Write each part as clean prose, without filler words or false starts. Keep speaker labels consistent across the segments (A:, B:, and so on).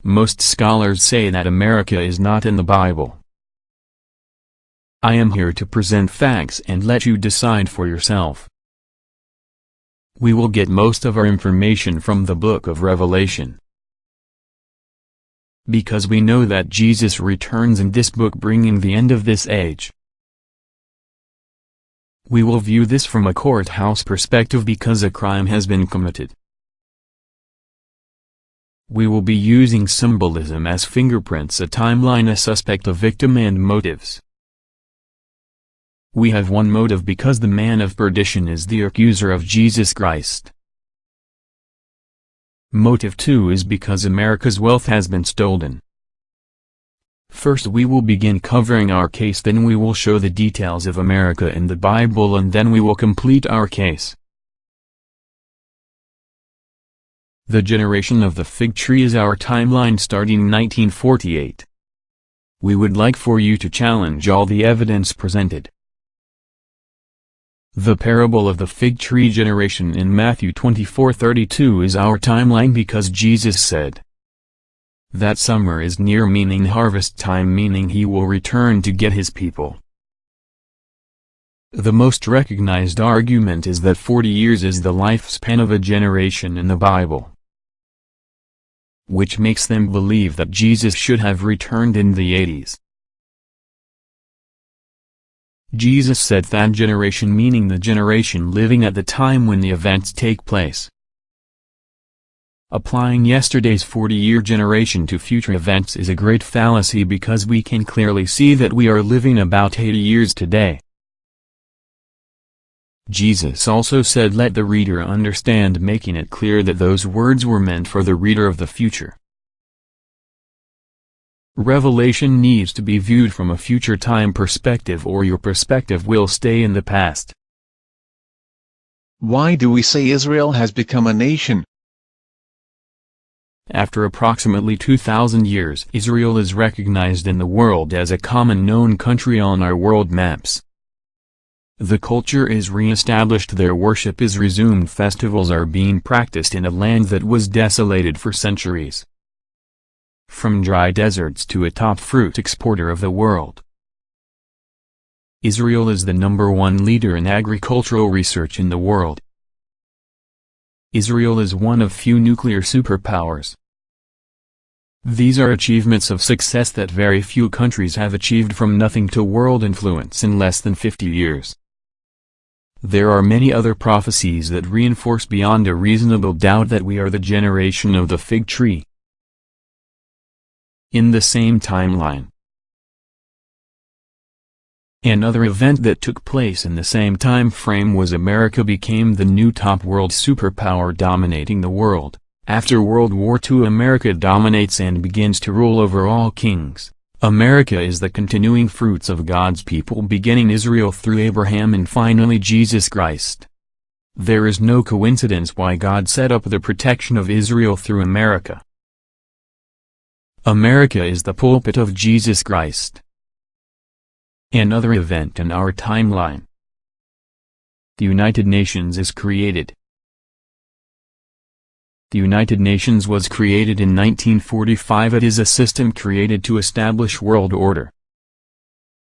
A: Most scholars say that America is not in the Bible. I am here to present facts and let you decide for yourself. We will get most of our information from the book of Revelation, because we know that Jesus returns in this book bringing the end of this age. We will view this from a courthouse perspective because a crime has been committed. We will be using symbolism as fingerprints, a timeline, a suspect, a victim, and motives. We have one motive because the man of perdition is the accuser of Jesus Christ. Motive 2 is because America's wealth has been stolen. First we will begin covering our case, then we will show the details of America in the Bible, and then we will complete our case. The generation of the fig tree is our timeline starting 1948. We would like for you to challenge all the evidence presented. The parable of the fig tree generation in Matthew 24:32 is our timeline because Jesus said that summer is near, meaning harvest time, meaning he will return to get his people. The most recognized argument is that 40 years is the lifespan of a generation in the Bible, which makes them believe that Jesus should have returned in the 80s. Jesus said that generation, meaning the generation living at the time when the events take place. Applying yesterday's 40-year generation to future events is a great fallacy because we can clearly see that we are living about 80 years today. Jesus also said, "Let the reader understand," making it clear that those words were meant for the reader of the future. Revelation needs to be viewed from a future time perspective, or your perspective will stay in the past.
B: Why do we say Israel has become a nation?
A: After approximately 2,000 years, Israel is recognized in the world as a common known country on our world maps. The culture is re-established, their worship is resumed, festivals are being practiced in a land that was desolated for centuries. From dry deserts to a top fruit exporter of the world, Israel is the #1 leader in agricultural research in the world. Israel is one of few nuclear superpowers. These are achievements of success that very few countries have achieved, from nothing to world influence in less than 50 years. There are many other prophecies that reinforce beyond a reasonable doubt that we are the generation of the fig tree. In the same timeline, another event that took place in the same time frame was America became the new top world superpower, dominating the world. After World War II, America dominates and begins to rule over all kings. America is the continuing fruits of God's people, beginning Israel through Abraham and finally Jesus Christ. There is no coincidence why God set up the protection of Israel through America. America is the pulpit of Jesus Christ. Another event in our timeline. The United Nations is created. The United Nations was created in 1945. It is a system created to establish world order.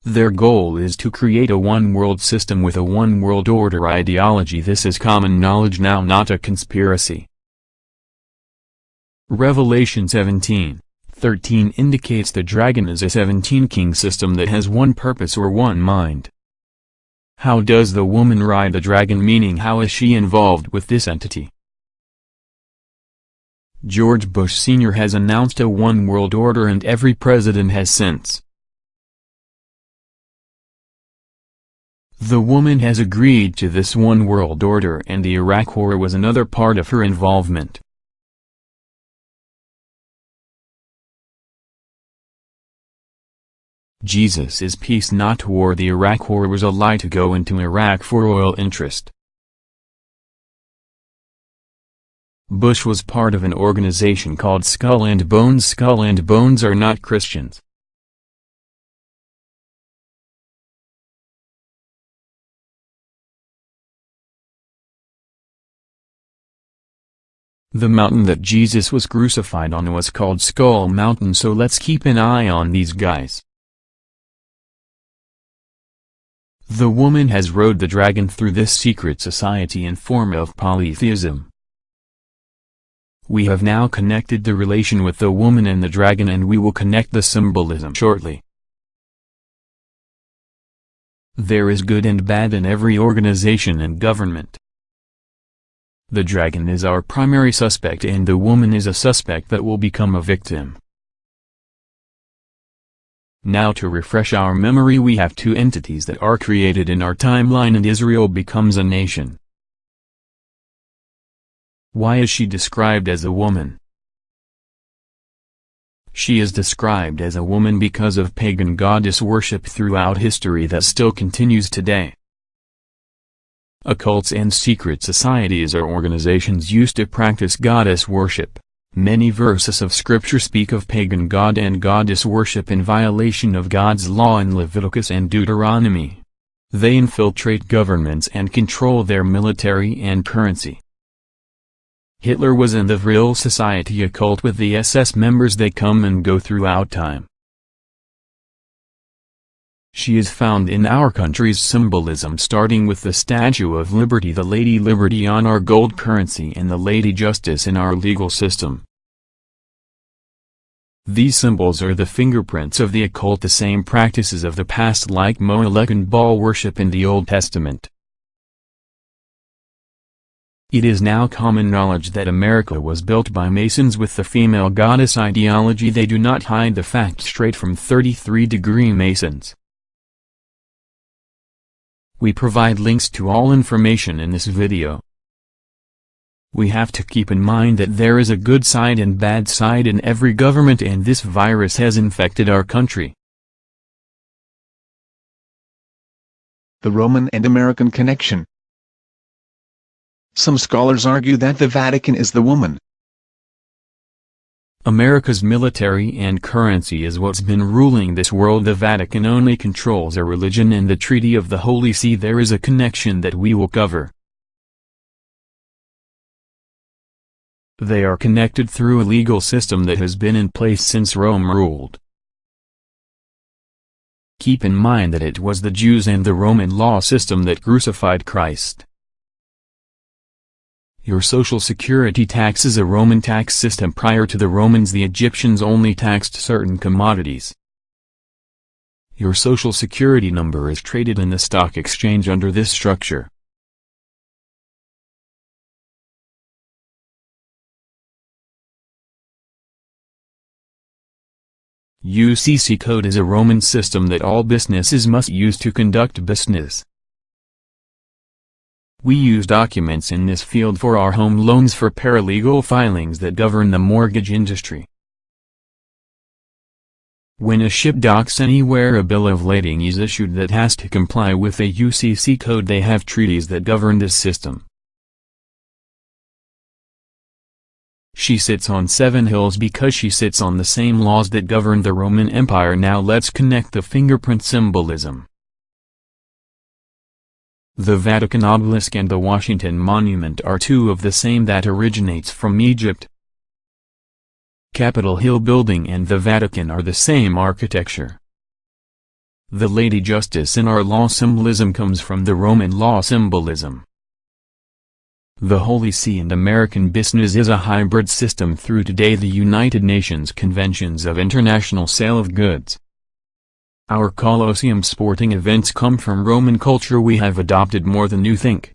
A: Their goal is to create a one-world system with a one-world order ideology. This is common knowledge now, not a conspiracy. Revelation 17:13 indicates the dragon is a 17-king system that has one purpose or one mind. How does the woman ride the dragon, meaning how is she involved with this entity? George Bush Sr. has announced a one-world order and every president has since. The woman has agreed to this one-world order, and the Iraq War was another part of her involvement. Jesus is peace, not war. The Iraq War was a lie to go into Iraq for oil interest. Bush was part of an organization called Skull and Bones. Skull and Bones are not Christians. The mountain that Jesus was crucified on was called Skull Mountain, so let's keep an eye on these guys. The woman has rode the dragon through this secret society in form of polytheism. We have now connected the relation with the woman and the dragon, and we will connect the symbolism shortly. There is good and bad in every organization and government. The dragon is our primary suspect and the woman is a suspect that will become a victim. Now, to refresh our memory, we have two entities that are created in our timeline and Israel becomes a nation. Why is she described as a woman? She is described as a woman because of pagan goddess worship throughout history that still continues today. Occults and secret societies are organizations used to practice goddess worship. Many verses of scripture speak of pagan god and goddess worship in violation of God's law in Leviticus and Deuteronomy. They infiltrate governments and control their military and currency. Hitler was in the Vril Society occult with the SS members. They come and go throughout time. She is found in our country's symbolism, starting with the Statue of Liberty, the Lady Liberty on our gold currency, and the Lady Justice in our legal system. These symbols are the fingerprints of the occult, the same practices of the past like Molech and Baal worship in the Old Testament. It is now common knowledge that America was built by Masons with the female goddess ideology. They do not hide the fact straight from 33-degree Masons. We provide links to all information in this video. We have to keep in mind that there is a good side and bad side in every government, and this virus has infected our country.
B: The Roman and American connection. Some scholars argue that the Vatican is the woman.
A: America's military and currency is what's been ruling this world. The Vatican only controls a religion and the Treaty of the Holy See. There is a connection that we will cover. They are connected through a legal system that has been in place since Rome ruled. Keep in mind that it was the Jews and the Roman law system that crucified Christ. Your Social Security tax is a Roman tax system. Prior to the Romans, the Egyptians only taxed certain commodities. Your Social Security number is traded in the stock exchange under this structure. UCC code is a Roman system that all businesses must use to conduct business. We use documents in this field for our home loans, for paralegal filings that govern the mortgage industry. When a ship docks anywhere, a bill of lading is issued that has to comply with a UCC code. They have treaties that govern this system. She sits on 7 hills because she sits on the same laws that govern the Roman Empire. Now let's connect the fingerprint symbolism. The Vatican obelisk and the Washington Monument are two of the same that originates from Egypt. Capitol Hill building and the Vatican are the same architecture. The Lady Justice in our law symbolism comes from the Roman law symbolism. The Holy See and American business is a hybrid system through today the United Nations Conventions of International Sale of Goods. Our Colosseum sporting events come from Roman culture. We have adopted more than you think.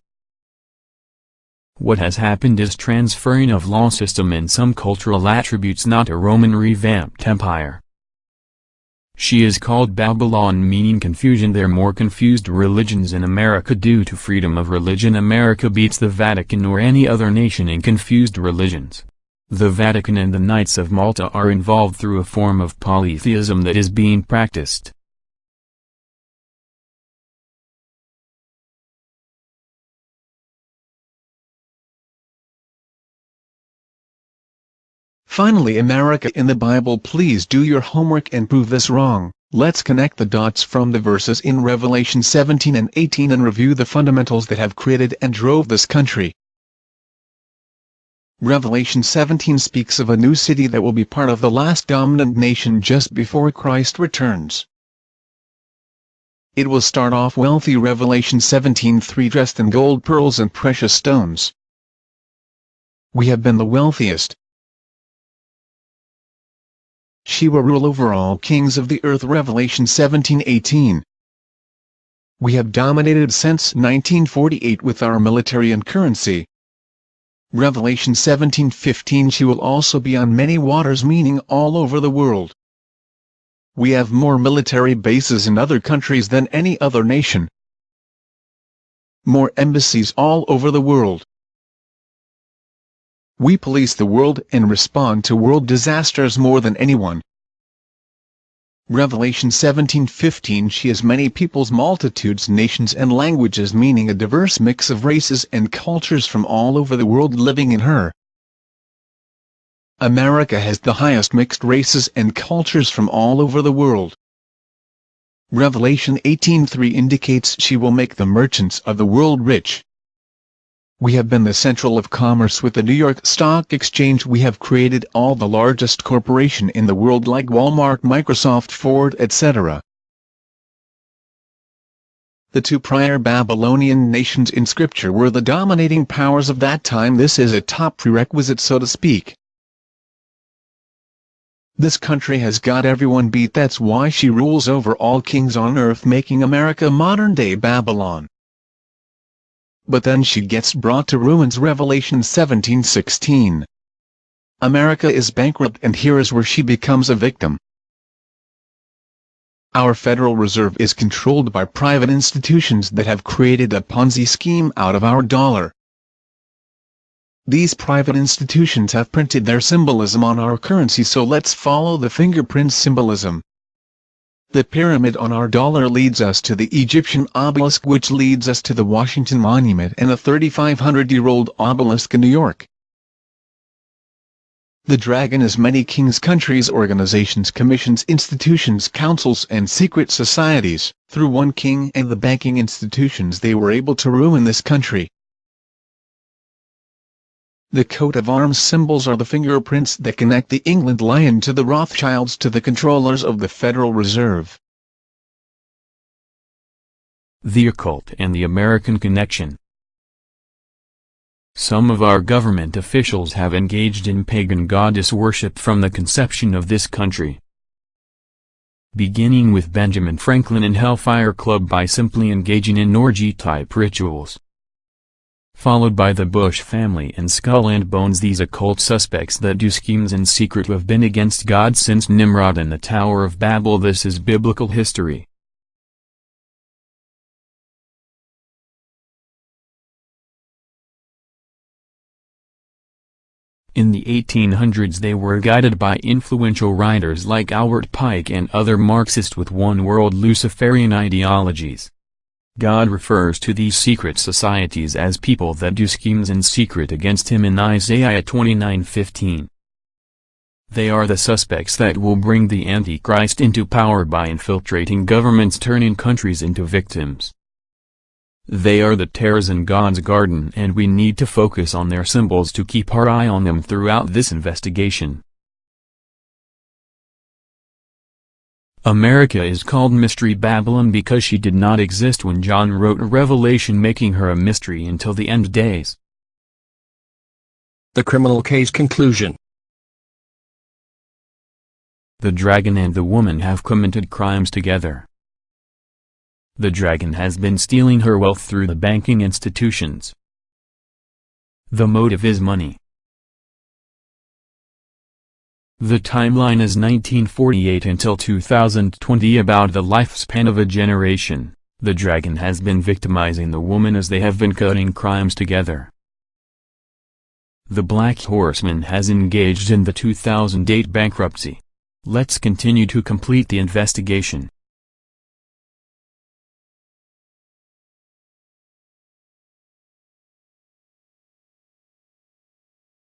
A: What has happened is transferring of law system and some cultural attributes, not a Roman revamped empire. She is called Babylon, meaning confusion. There are more confused religions in America due to freedom of religion. America beats the Vatican or any other nation in confused religions. The Vatican and the Knights of Malta are involved through a form of polytheism that is being practiced.
B: Finally, America in the Bible. Please do your homework and prove this wrong. Let's connect the dots from the verses in Revelation 17 and 18 and review the fundamentals that have created and drove this country. Revelation 17 speaks of a new city that will be part of the last dominant nation just before Christ returns. It will start off wealthy. Revelation 17:3, dressed in gold, pearls and precious stones. We have been the wealthiest. She will rule over all kings of the earth. Revelation 17:18. We have dominated since 1948 with our military and currency. Revelation 17:15. She will also be on many waters, meaning all over the world. We have more military bases in other countries than any other nation. More embassies all over the world. We police the world and respond to world disasters more than anyone. Revelation 17:15. She has many peoples, multitudes, nations and languages, meaning a diverse mix of races and cultures from all over the world living in her. America has the highest mixed races and cultures from all over the world. Revelation 18:3 indicates she will make the merchants of the world rich. We have been the central of commerce with the New York Stock Exchange. We have created all the largest corporation in the world like Walmart, Microsoft, Ford, etc. The two prior Babylonian nations in Scripture were the dominating powers of that time. This is a top prerequisite, so to speak. This country has got everyone beat. That's why she rules over all kings on earth, making America modern-day Babylon. But then she gets brought to ruins. Revelation 17:16. America is bankrupt, and here is where she becomes a victim. Our Federal Reserve is controlled by private institutions that have created a Ponzi scheme out of our dollar. These private institutions have printed their symbolism on our currency, so let's follow the fingerprint symbolism. The pyramid on our dollar leads us to the Egyptian obelisk, which leads us to the Washington Monument and the 3,500-year-old obelisk in New York. The dragon is many kings, countries, organizations, commissions, institutions, councils and secret societies. Through one king and the banking institutions, they were able to ruin this country. The coat of arms symbols are the fingerprints that connect the England lion to the Rothschilds to the controllers of the Federal Reserve.
A: The occult and the American connection. Some of our government officials have engaged in pagan goddess worship from the conception of this country. Beginning with Benjamin Franklin and Hellfire Club by simply engaging in orgy-type rituals. Followed by the Bush family and Skull and Bones, these occult suspects that do schemes in secret have been against God since Nimrod and the Tower of Babel. This is biblical history. In the 1800s they were guided by influential writers like Albert Pike and other Marxists with one-world Luciferian ideologies. God refers to these secret societies as people that do schemes in secret against him in Isaiah 29:15. They are the suspects that will bring the Antichrist into power by infiltrating governments, turning countries into victims. They are the tares in God's garden, and we need to focus on their symbols to keep our eye on them throughout this investigation. America is called Mystery Babylon because she did not exist when John wrote Revelation, making her a mystery until the end days.
C: The criminal case conclusion.
A: The dragon and the woman have committed crimes together. The dragon has been stealing her wealth through the banking institutions. The motive is money. The timeline is 1948 until 2020, about the lifespan of a generation. The dragon has been victimizing the woman as they have been cutting crimes together. The Black Horseman has engaged in the 2008 bankruptcy. Let's continue to complete the investigation.